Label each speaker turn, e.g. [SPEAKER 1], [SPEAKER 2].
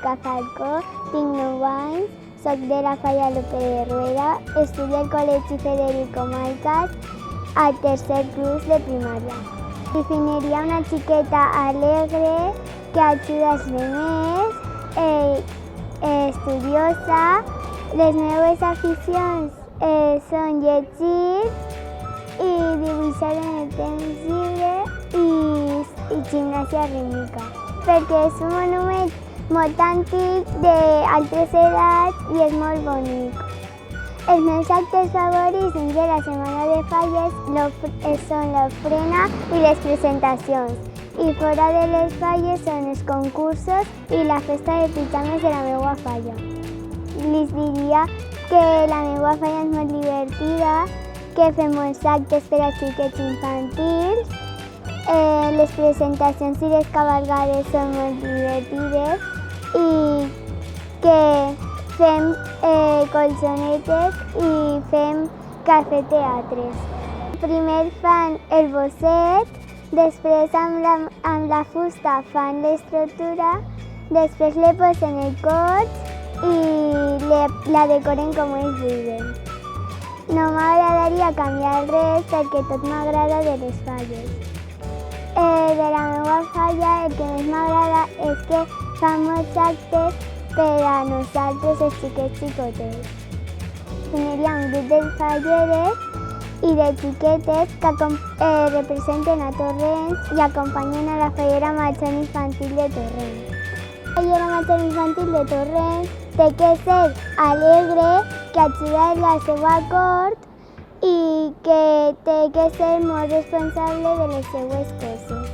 [SPEAKER 1] Mònica Falcó, tinc 9 anys, soc de la Falla Lope de Rueda, estudio al Col·legi Federico Maicas, al tercer curs de primària. Definiria una xiqueta alegre, que ajuda els altres, estudiosa. Les meves aficions són llegir i dibuixar en el temps lliure i gimnàsia rítmica, perquè és un monument molt antic d'altres edats i és molt bonic. Els meus actes favorits dins de la Setmana de Falles són l'ofrena i les presentacions, i fora de les falles són els concursos i la festa de pijames de la meva falla. Les diria que la meva falla és molt divertida, que fem molts actes per a xiquets infantils, les presentacions i les cavalgades són molt divertides i que fem colxonetes i fem cafè-teatres. Primer fan el bosset, després amb la fusta fan l'estructura, després li posen el coix i la decoren com ells vulguin. No m'agradaria canviar res perquè tot m'agrada de les falles. De la meva falla el que més m'agrada és que fan molts actes per a nosaltres, els xiquets xicotets. Tindria un grup de falleres i de xiquetes que representen a Torrents i acompanyen a la fallera major infantil de Torrents. La fallera major infantil de Torrents té que ser alegre, que ajuda la seva cort i que té que ser molt responsable de les seues coses.